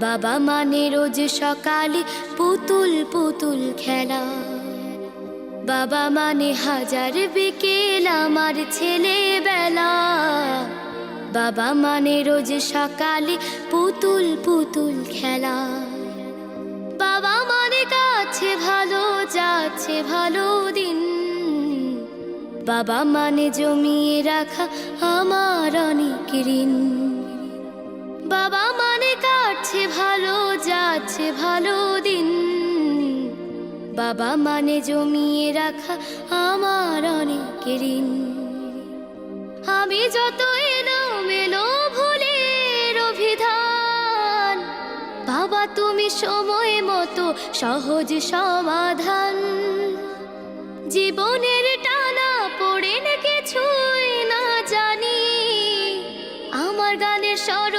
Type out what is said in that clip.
বাবা মানে রোজ সকালে পুতুল পুতুল খেলা। বাবা মানে হাজার বিকেল আমার ছেলেবেলা। বাবা মানে রোজ সকালে পুতুল পুতুল খেলা। বাবা মানে কাছে ভালো যাচ্ছে ভালো দিন। বাবা মানে জমিয়ে রাখা আমার অনেক ঋণ। বাবা মানে কাটছে ভালো যাচ্ছে ভালো দিন। বাবা মানে জমিয়ে রাখা আমার অনেক ঋণ। আমি যত এলোমেলো ভুলের অভিধান, বাবা তুমি সময় মতো সহজ সমাধান। জীবনের টানা পড়ে কিছুই না জানি, আমার গানের স্বর